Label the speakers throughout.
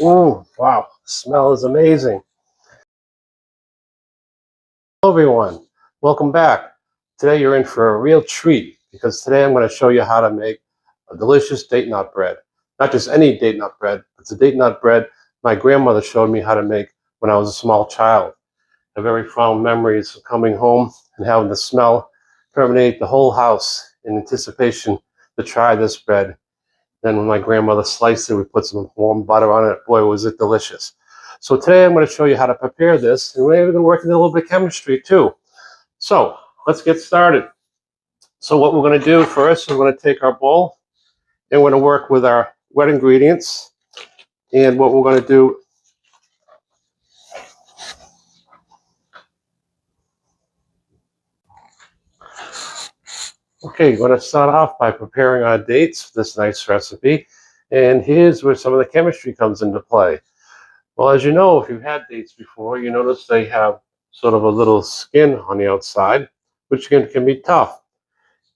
Speaker 1: Ooh, wow, the smell is amazing. Hello everyone, welcome back. Today you're in for a real treat because today I'm going to show you how to make a delicious date nut bread. Not just any date nut bread, it's a date nut bread my grandmother showed me how to make when I was a small child. I have very fond memories of coming home and having the smell permeate the whole house in anticipation to try this bread. Then when my grandmother sliced it, we put some warm butter on it. Boy, was it delicious. So today I'm going to show you how to prepare this, and we're going to work in a little bit of chemistry too. So let's get started. So what we're going to do first, we're going to take our bowl, and we're going to work with our wet ingredients. And what we're going to do, okay, we're going to start off by preparing our dates for this nice recipe. And here's where some of the chemistry comes into play. Well, as you know, if you've had dates before, you notice they have sort of a little skin on the outside, which can be tough.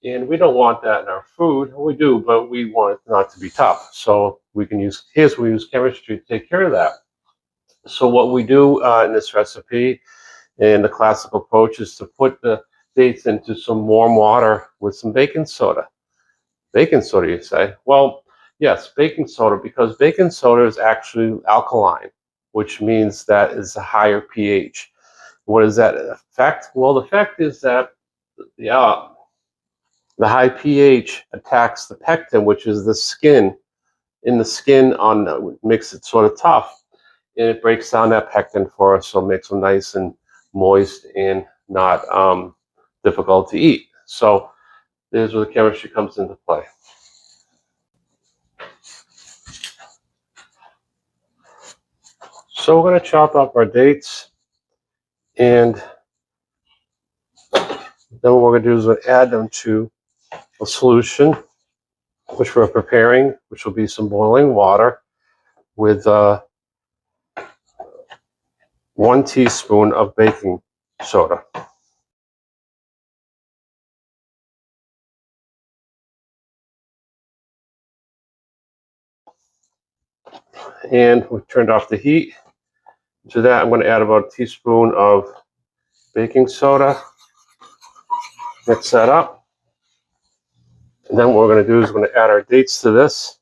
Speaker 1: And we don't want that in our food. We do, but we want it not to be tough. So we use chemistry to take care of that. So what we do in this recipe, and the classical approach, is to put the dates into some warm water with some baking soda. Baking soda, you say? Well, yes, baking soda, because baking soda is actually alkaline, which means that it's a higher pH. What is that effect? Well, the effect is that the high pH attacks the pectin, which is the skin. In the skin makes it sort of tough, and it breaks down that pectin for us, so it makes them nice and moist and not difficult to eat. So there's where the chemistry comes into play. So we're going to chop up our dates, and then what we're going to do is we'll add them to a solution which we're preparing, which will be some boiling water with 1 teaspoon of baking soda. And we turned off the heat. To that, I'm going to add about a teaspoon of baking soda. Mix that up. And then what we're going to do is we're going to add our dates to this.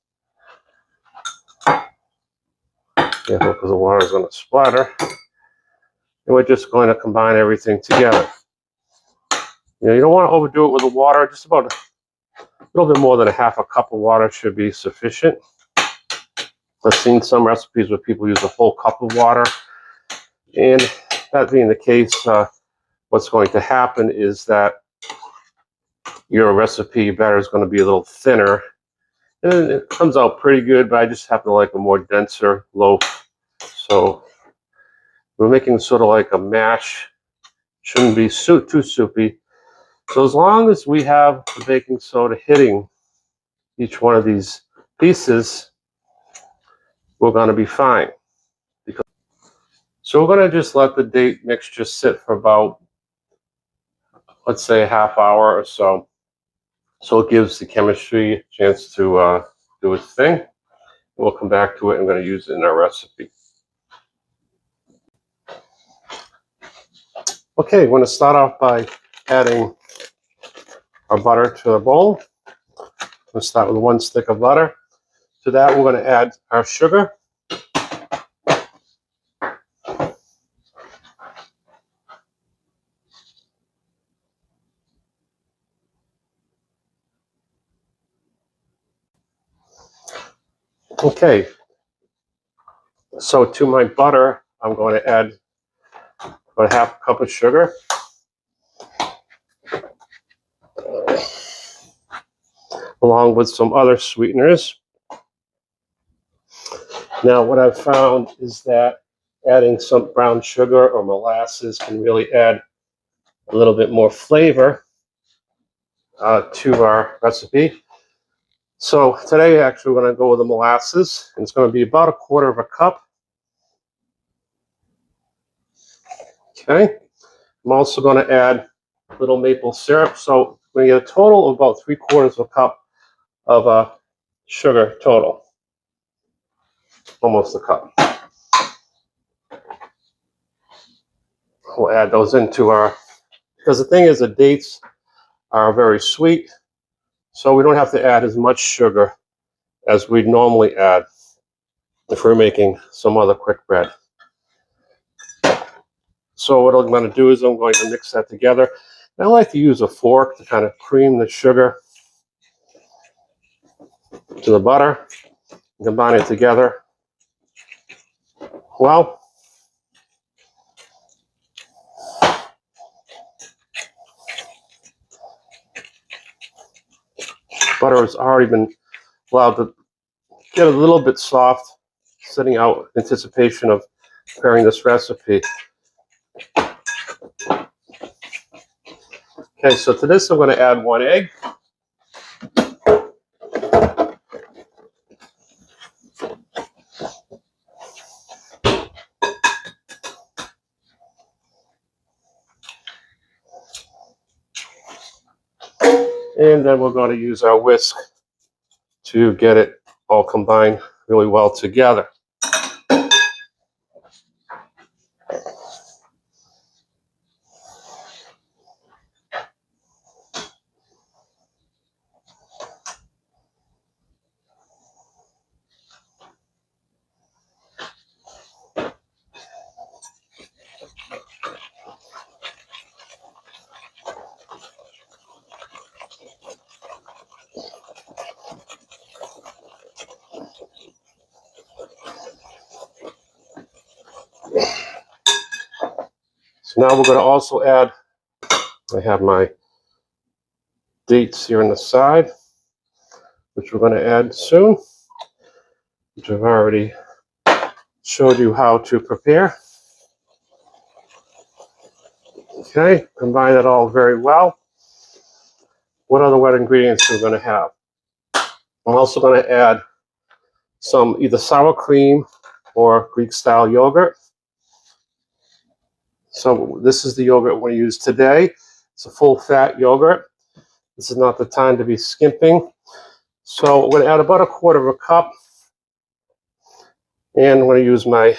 Speaker 1: Careful, because the water is going to splatter. And we're just going to combine everything together. You don't want to overdo it with the water. Just about a little bit more than a half a cup of water should be sufficient. I've seen some recipes where people use a whole cup of water. And that being the case, what's going to happen is that your recipe batter is going to be a little thinner. And it comes out pretty good, but I just happen to like a more denser loaf. So we're making sort of like a mash. Shouldn't be too soupy. So as long as we have the baking soda hitting each one of these pieces, we're going to be fine. So we're going to just let the date mixture sit for about, let's say, a half hour or so. So it gives the chemistry a chance to do its thing. We'll come back to it. I'm going to use it in our recipe. Okay, we're going to start off by adding our butter to the bowl. We'll start with 1 stick of butter. To that, we're going to add our sugar. Okay, so to my butter, I'm going to add about a half a cup of sugar. Along with some other sweeteners. Now, what I've found is that adding some brown sugar or molasses can really add a little bit more flavor to our recipe. So today, actually, we're going to go with the molasses, and it's going to be about 1/4 of a cup. Okay. I'm also going to add a little maple syrup. So we're going to get a total of about 3/4 of a cup of sugar total. almost a cup. We'll add those into our, because the thing is the dates are very sweet, so we don't have to add as much sugar as we'd normally add if we're making some other quick bread. So what I'm going to do is I'm going to mix that together. And I like to use a fork to kind of cream the sugar to the butter, combine it together. Well, butter has already been allowed to get a little bit soft, sitting out in anticipation of preparing this recipe. Okay, so to this I'm going to add 1 egg. And then we're going to use our whisk to get it all combined really well together. So now we're going to also add, I have my dates here on the side, which we're going to add soon, which I've already showed you how to prepare. Okay, combine that all very well. What other wet ingredients are we going to have? I'm also going to add some either sour cream or Greek style yogurt. So this is the yogurt we're going to use today. It's a full fat yogurt. This is not the time to be skimping. So we're going to add about 1/4 cup. And I'm going to use my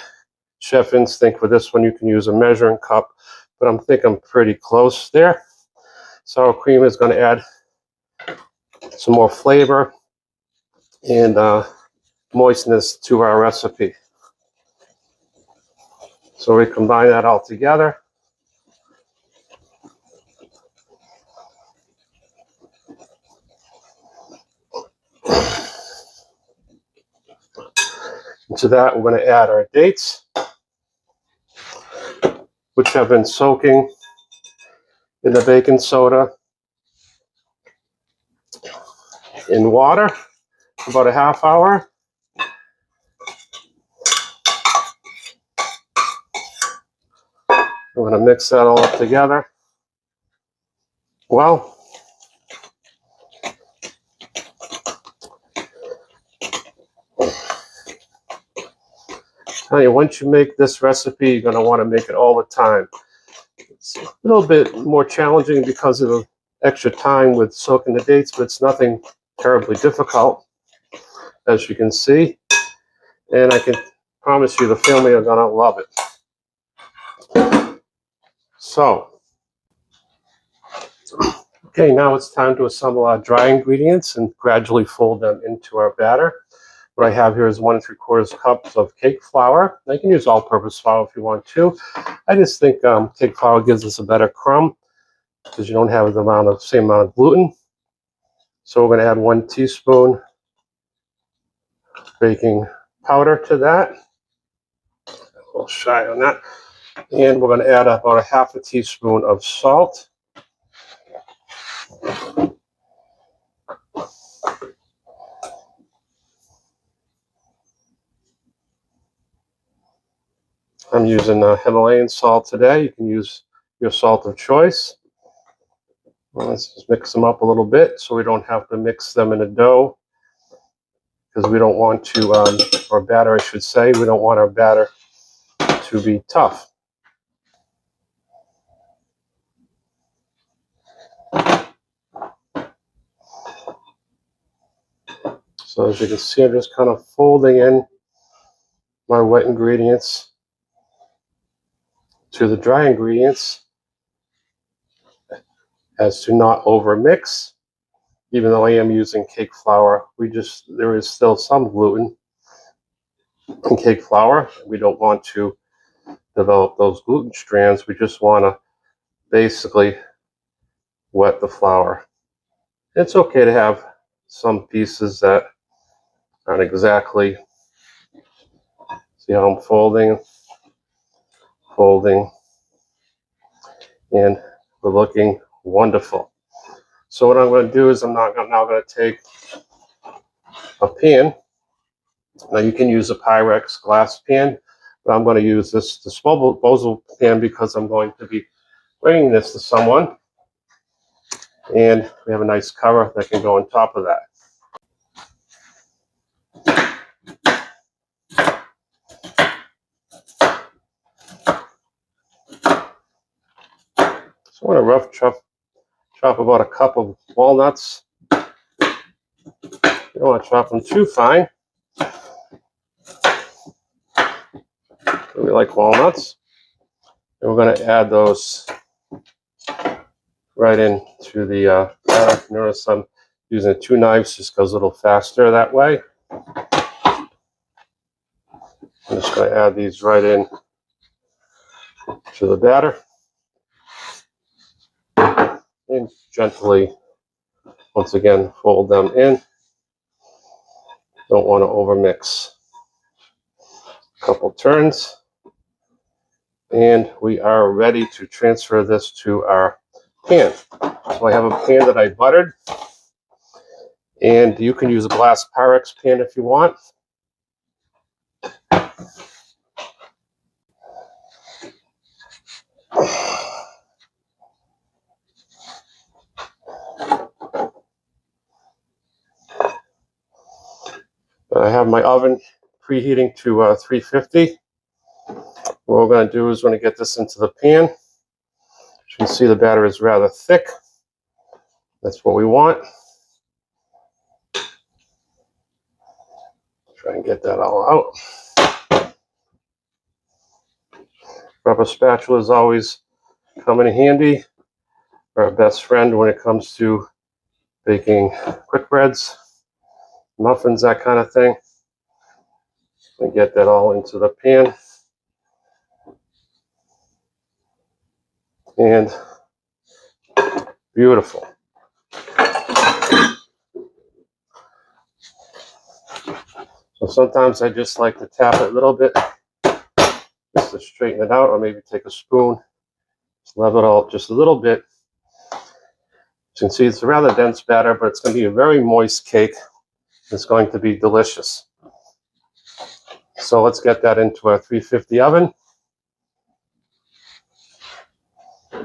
Speaker 1: chef instinct for this one. You can use a measuring cup, but I think I'm pretty close there. Sour cream is going to add some more flavor and moistness to our recipe. So we combine that all together. To that, we're going to add our dates, which have been soaking in the baking soda in water for about a half hour. We're going to mix that all up together. Well, tell you, once you make this recipe, you're going to want to make it all the time. It's a little bit more challenging because of the extra time with soaking the dates, but it's nothing terribly difficult, as you can see. And I can promise you the family are going to love it. So, okay, now it's time to assemble our dry ingredients and gradually fold them into our batter. What I have here is 1 3/4 cups of cake flour. Now you can use all-purpose flour if you want to. I just think cake flour gives us a better crumb because you don't have the same amount of gluten. So we're going to add 1 teaspoon baking powder to that. A little shy on that. And we're going to add about 1/2 teaspoon of salt. I'm using Himalayan salt today. You can use your salt of choice. Well, let's just mix them up a little bit so we don't have to mix them in a dough, because we don't want to, or batter I should say, we don't want our batter to be tough. So as you can see, I'm just kind of folding in my wet ingredients to the dry ingredients as to not overmix. Even though I am using cake flour, there is still some gluten in cake flour. We don't want to develop those gluten strands. We just want to basically wet the flour. It's okay to have some pieces that aren't exactly, see how I'm folding, and we're looking wonderful. So what I'm going to do is I'm now going to take a pan. Now you can use a Pyrex glass pan, but I'm going to use this disposable pan because I'm going to be bringing this to someone. And we have a nice cover that can go on top of that. So I'm going to rough chop about a cup of walnuts. You don't want to chop them too fine. We like walnuts. And we're going to add those right into the batter. Notice I'm using 2 knives, just goes a little faster that way. I'm just going to add these right in to the batter and gently, once again, fold them in. Don't want to overmix. A couple turns, and we are ready to transfer this to our pan. So I have a pan that I buttered, and you can use a glass Pyrex pan if you want. I have my oven preheating to 350. What we're going to do is we're going to get this into the pan. As you can see, the batter is rather thick. That's what we want. Try and get that all out. Rubber spatulas always come in handy. Our best friend when it comes to baking quick breads, muffins, that kind of thing. And get that all into the pan. And beautiful. So sometimes I just like to tap it a little bit just to straighten it out, or maybe take a spoon, just level it out just a little bit. As you can see, it's a rather dense batter, but it's going to be a very moist cake. It's going to be delicious. So let's get that into our 350 oven.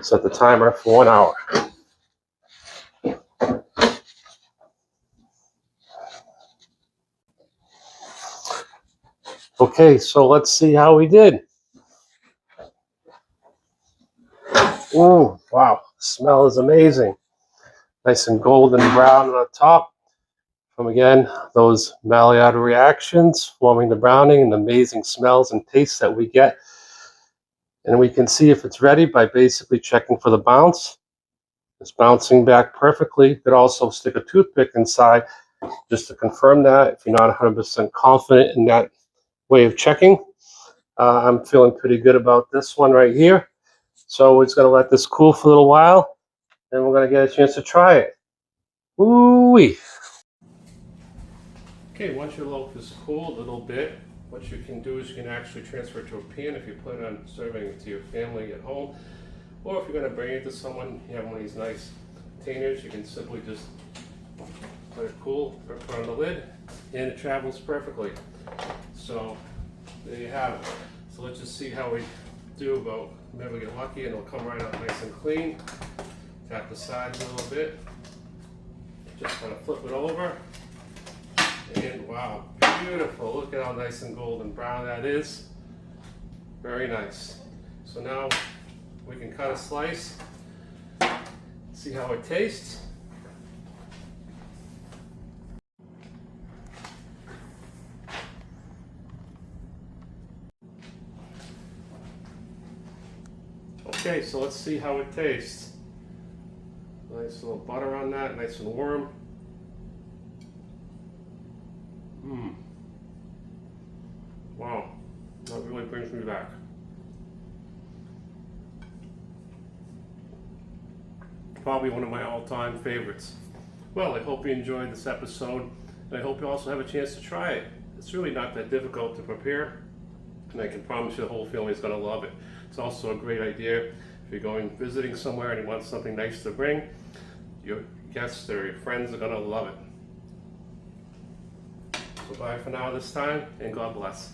Speaker 1: Set the timer for 1 hour. Okay, so let's see how we did. Ooh, wow, the smell is amazing. Nice and golden brown on the top. From again, those Maillard reactions forming the browning and the amazing smells and tastes that we get. And we can see if it's ready by basically checking for the bounce. It's bouncing back perfectly. You could also stick a toothpick inside just to confirm that if you're not 100% confident in that way of checking. I'm feeling pretty good about this one right here. So we're just going to let this cool for a little while, and we're going to get a chance to try it. Ooh-wee. Okay, once your loaf is cooled a little bit, what you can do is you can actually transfer it to a pan if you plan on serving it to your family at home. Or if you're going to bring it to someone, you have one of these nice containers, you can simply just let it cool, put on the lid, and it travels perfectly. So there you have it. So let's just see how we do about, maybe we get lucky and it'll come right out nice and clean. Tap the sides a little bit. Just kind of flip it over. And wow, beautiful. Look at how nice and golden brown that is. Very nice. So now we can cut a slice, see how it tastes. Okay, so let's see how it tastes. Nice little butter on that, nice and warm. Wow, that really brings me back. Probably one of my all-time favorites. Well, I hope you enjoyed this episode, and I hope you also have a chance to try it. It's really not that difficult to prepare, and I can promise you the whole family is going to love it. It's also a great idea if you're going visiting somewhere and you want something nice to bring. Your guests or your friends are going to love it. So bye for now this time, and God bless.